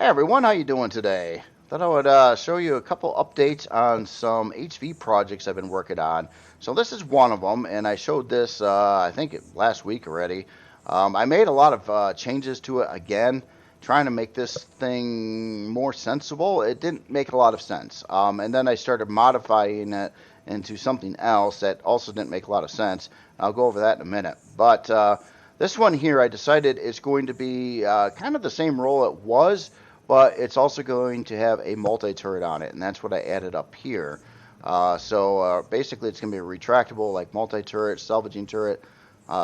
Hey everyone, how you doing today? Thought I would show you a couple updates on some HV projects I've been working on. So this is one of them, and I showed this I think last week already. I made a lot of changes to it again, trying to make this thing more sensible. It didn't make a lot of sense, and then I started modifying it into something else that also didn't make a lot of sense. I'll go over that in a minute, but this one here I decided is going to be kind of the same role it was, but it's also going to have a multi-turret on it, and that's what I added up here. So basically it's going to be a retractable, like multi-turret, salvaging turret,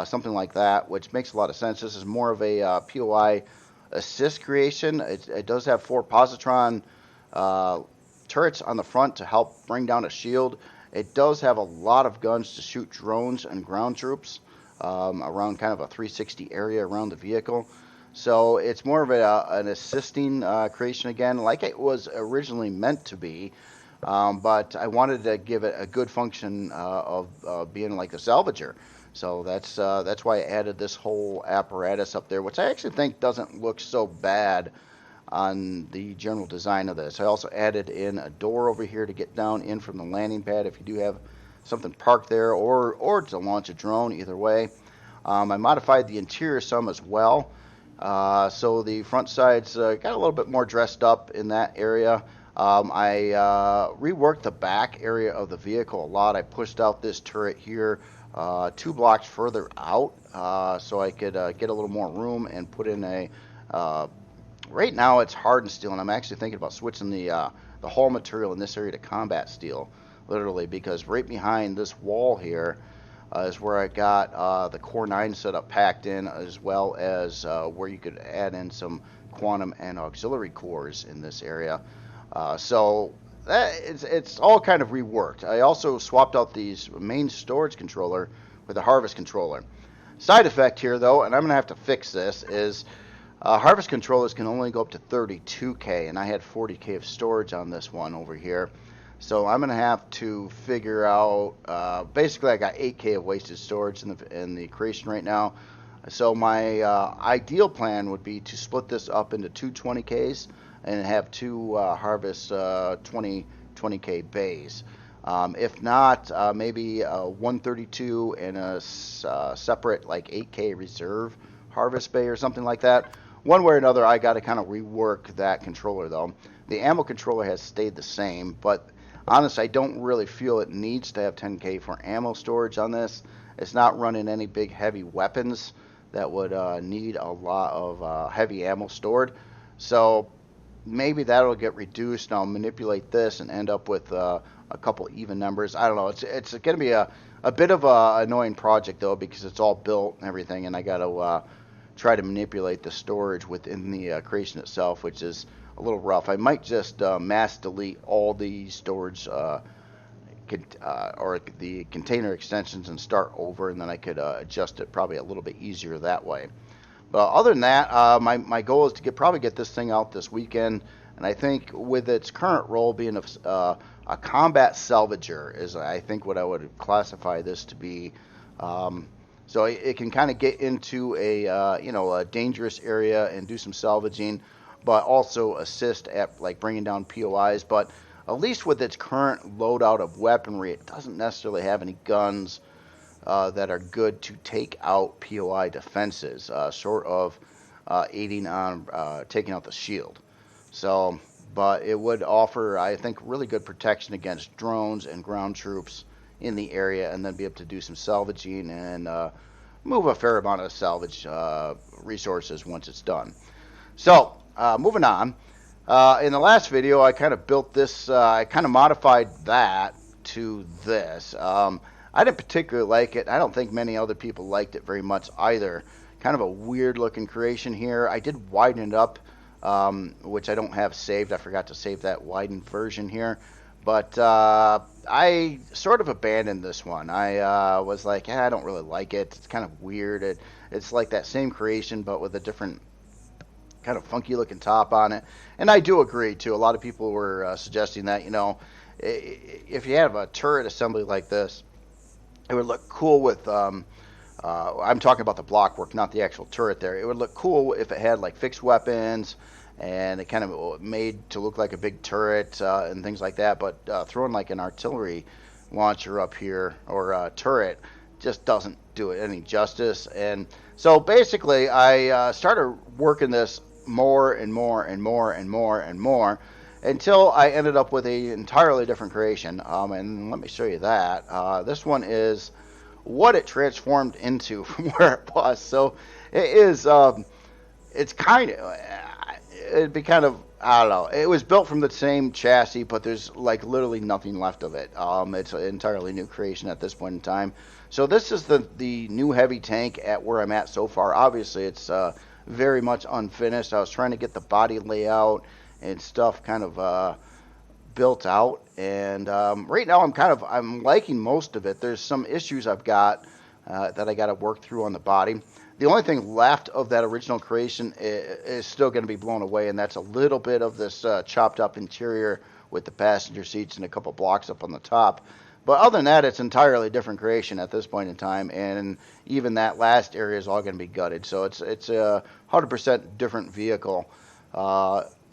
something like that, which makes a lot of sense. This is more of a POI assist creation. It does have 4 positron turrets on the front to help bring down a shield. It does have a lot of guns to shoot drones and ground troops around kind of a 360 area around the vehicle. So it's more of an assisting creation again, like it was originally meant to be. But I wanted to give it a good function of being like the salvager. So that's why I added this whole apparatus up there, which I actually think doesn't look so bad on the general design of this. I also added in a door over here to get down in from the landing pad if you do have something parked there, or to launch a drone, either way. I modified the interior some as well. So the front sides got a little bit more dressed up in that area. I reworked the back area of the vehicle a lot. I pushed out this turret here 2 blocks further out so I could get a little more room and put in a right now it's hardened steel, and I'm actually thinking about switching the hull material in this area to combat steel, literally, because right behind this wall here is where I got the Core 9 setup packed in, as well as where you could add in some quantum and auxiliary cores in this area. So it's all kind of reworked. I also swapped out these main storage controller with a harvest controller. Side effect here, though, and I'm going to have to fix this, is harvest controllers can only go up to 32K, and I had 40K of storage on this one over here. So I'm going to have to figure out, basically I got 8K of wasted storage in the creation right now. So my ideal plan would be to split this up into 220Ks and have 2 harvest 20K bays. If not, maybe a 132 and a separate like 8K reserve harvest bay or something like that. One way or another, I got to kind of rework that controller though. The ammo controller has stayed the same, but honestly, I don't really feel it needs to have 10K for ammo storage on this. It's not running any big heavy weapons that would need a lot of heavy ammo stored. So maybe that'll get reduced, and I'll manipulate this and end up with a couple even numbers. I don't know. It's going to be a bit of a annoying project though, because it's all built and everything, and I got to try to manipulate the storage within the creation itself, which is a little rough. I might just mass delete all the storage or the container extensions and start over, and then I could adjust it probably a little bit easier that way. But other than that, my goal is to probably get this thing out this weekend, and I think with its current role being a combat salvager is I think what I would classify this to be. So it can kind of get into a dangerous area and do some salvaging, but also assist at like bringing down POIs. But at least with its current loadout of weaponry, it doesn't necessarily have any guns that are good to take out POI defenses, short of aiding on taking out the shield. So, but it would offer, I think, really good protection against drones and ground troops in the area, and then be able to do some salvaging and move a fair amount of salvage resources once it's done. So, moving on. In the last video, I kind of built this, I kind of modified that to this. I didn't particularly like it. I don't think many other people liked it very much either. Kind of a weird looking creation here. I did widen it up, which I don't have saved. I forgot to save that widened version here. But I sort of abandoned this one. I was like, I don't really like it. It's kind of weird. It's like that same creation, but with a different kind of funky looking top on it. And I do agree, too. A lot of people were suggesting that, if you have a turret assembly like this, it would look cool with, I'm talking about the block work, not the actual turret there. It would look cool if it had like fixed weapons and it kind of made to look like a big turret and things like that. But throwing like an artillery launcher up here or turret just doesn't do it any justice. And so basically, I started working this more and more and more and more and more until I ended up with a entirely different creation. And let me show you that. This one is what it transformed into from where it was. So it is. It's kind of. It'd be kind of. I don't know. It was built from the same chassis, but there's like literally nothing left of it. It's an entirely new creation at this point in time. So this is the new heavy tank at where I'm at so far. Obviously, it's very much unfinished. I was trying to get the body layout and stuff kind of built out, and right now I'm liking most of it. There's some issues I've got that I got to work through on the body. The only thing left of that original creation is still going to be blown away, and that's a little bit of this chopped up interior with the passenger seats and a couple blocks up on the top. But other than that, it's entirely different creation at this point in time, and even that last area is all going to be gutted. So it's a 100% different vehicle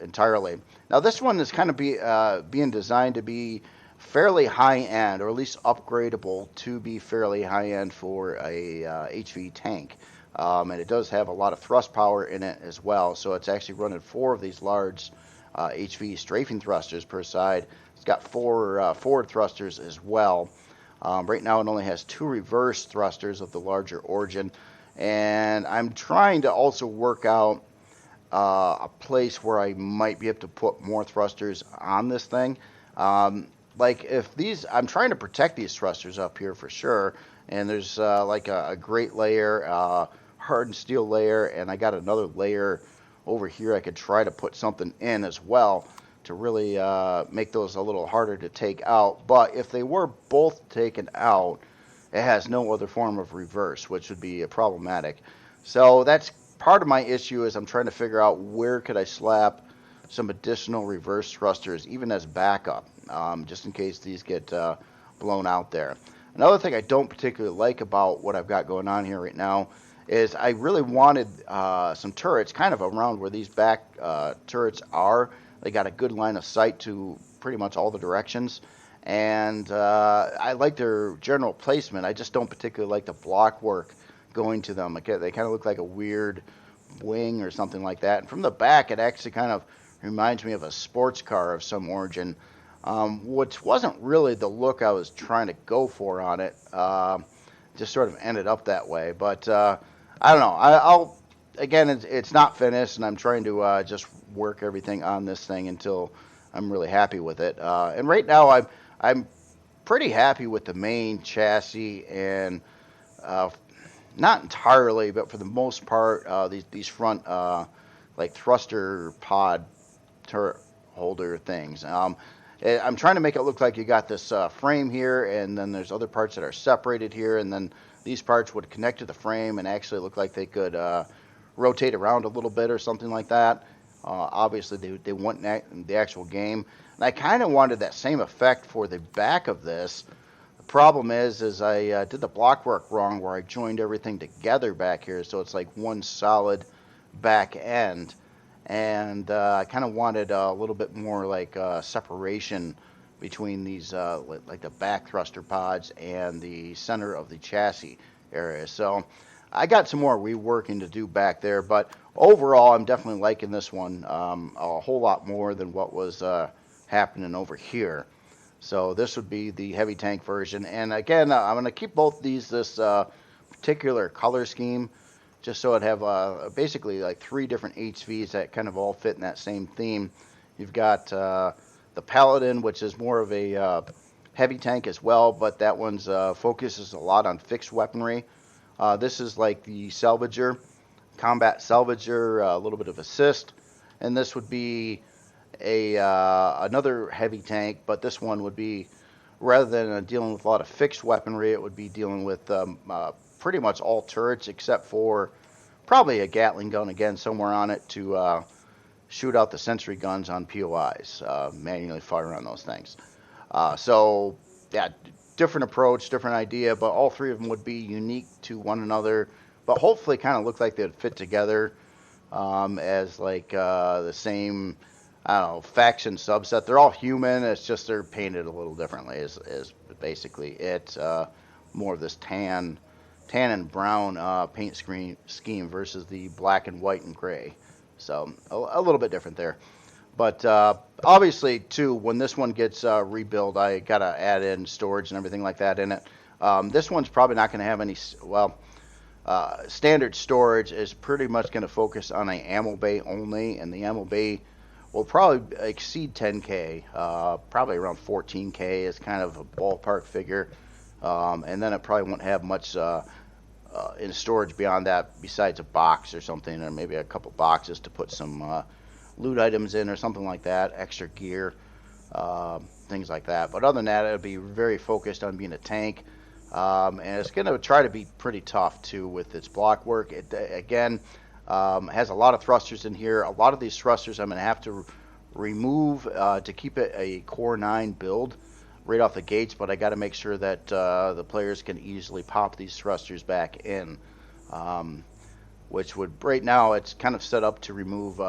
entirely. Now this one is kind of being designed to be fairly high end, or at least upgradable to be fairly high end for a HV tank. And it does have a lot of thrust power in it as well. So it's actually running 4 of these large HV strafing thrusters per side. It's got 4 forward thrusters as well. Right now it only has 2 reverse thrusters of the larger Origin. And I'm trying to also work out a place where I might be able to put more thrusters on this thing. Like if these, I'm trying to protect these thrusters up here for sure. And there's like a grate layer, hardened steel layer, and I got another layer over here I could try to put something in as well to really make those a little harder to take out. But if they were both taken out, it has no other form of reverse, which would be problematic. So that's part of my issue, is I'm trying to figure out where could I slap some additional reverse thrusters, even as backup, just in case these get blown out there. Another thing I don't particularly like about what I've got going on here right now is I really wanted some turrets kind of around where these back turrets are. They got a good line of sight to pretty much all the directions, and I like their general placement. I just don't particularly like the block work going to them. Like, they kind of look like a weird wing or something like that. And from the back, it actually kind of reminds me of a sports car of some origin, which wasn't really the look I was trying to go for on it. Just sort of ended up that way. But I don't know. I'll again, it's not finished, and I'm trying to just work everything on this thing until I'm really happy with it. And right now, I'm pretty happy with the main chassis, and not entirely, but for the most part, these front like thruster pod turret holder things. I'm trying to make it look like you got this frame here, and then there's other parts that are separated here, and then these parts would connect to the frame and actually look like they could rotate around a little bit or something like that. Obviously, they want the actual game. And I kind of wanted that same effect for the back of this. The problem is I did the block work wrong, where I joined everything together back here, so it's like one solid back end. And I kind of wanted a little bit more like separation between these, like the back thruster pods and the center of the chassis area. So I got some more reworking to do back there, but overall I'm definitely liking this one a whole lot more than what was happening over here. So this would be the heavy tank version. And again, I'm going to keep both these this particular color scheme, just so I'd have basically like 3 different HVs that kind of all fit in that same theme. You've got the Paladin, which is more of a heavy tank as well, but that one's focuses a lot on fixed weaponry. This is like the salvager, combat salvager, a little bit of assist, and this would be another heavy tank, but this one would be, rather than dealing with a lot of fixed weaponry, it would be dealing with pretty much all turrets except for probably a Gatling gun again somewhere on it to shoot out the sentry guns on POIs, manually fire on those things. So yeah, different approach, different idea, but all 3 of them would be unique to one another, but hopefully kind of look like they'd fit together as like the same, I don't know, faction subset. They're all human. It's just they're painted a little differently. Is basically it. More of this tan and brown paint scheme versus the black and white and gray. So a little bit different there. But obviously, too, when this one gets rebuilt, I got to add in storage and everything like that in it. This one's probably not going to have any, well, standard storage is pretty much going to focus on an ammo bay only, and the ammo bay will probably exceed 10K, probably around 14K is kind of a ballpark figure. And then it probably won't have much in storage beyond that besides a box or something, or maybe a couple boxes to put some loot items in or something like that, extra gear, things like that. But other than that, it'll be very focused on being a tank. And it's going to try to be pretty tough, too, with its block work. It, again, has a lot of thrusters in here. A lot of these thrusters I'm going to have to remove to keep it a Core 9 build right off the gates, but I got to make sure that the players can easily pop these thrusters back in. Which would, right now, it's kind of set up to remove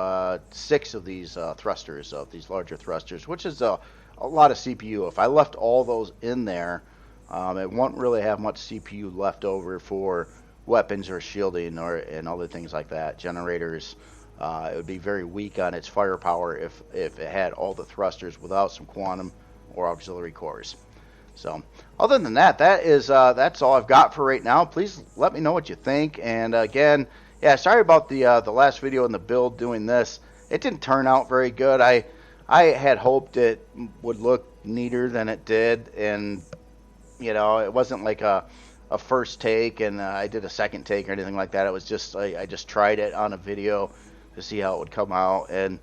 6 of these thrusters, of these larger thrusters, which is a lot of CPU. If I left all those in there, it won't really have much CPU left over for weapons or shielding and other things like that. Generators, it would be very weak on its firepower if it had all the thrusters without some quantum or auxiliary cores. So, other than that, that's all I've got for right now. Please let me know what you think. And again, yeah, sorry about the last video in the build doing this. It didn't turn out very good. I had hoped it would look neater than it did, and you know, it wasn't like a first take and I did a second take or anything like that. It was just I just tried it on a video to see how it would come out, and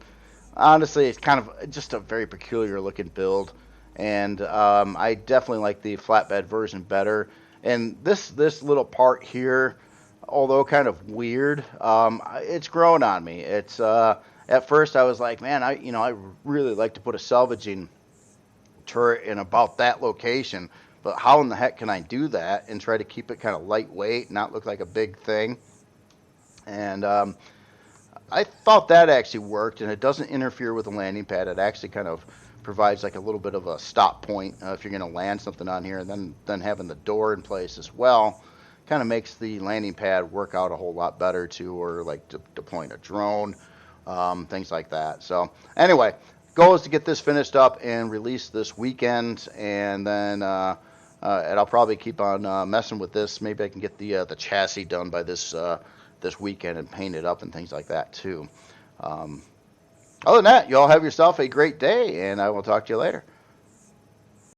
honestly, it's kind of just a very peculiar looking build. And I definitely like the flatbed version better. And this little part here, although kind of weird, it's grown on me. It's at first I was like, man, I really like to put a salvaging turret in about that location, but how in the heck can I do that and try to keep it kind of lightweight, not look like a big thing? And I thought that actually worked, and it doesn't interfere with the landing pad. It actually kind of provides like a little bit of a stop point if you're going to land something on here, and then having the door in place as well kind of makes the landing pad work out a whole lot better too, or like deploying a drone, things like that. So anyway, goal is to get this finished up and released this weekend, and then and I'll probably keep on messing with this. Maybe I can get the chassis done by this weekend and paint it up and things like that too. Other than that, you all have yourself a great day, and I will talk to you later.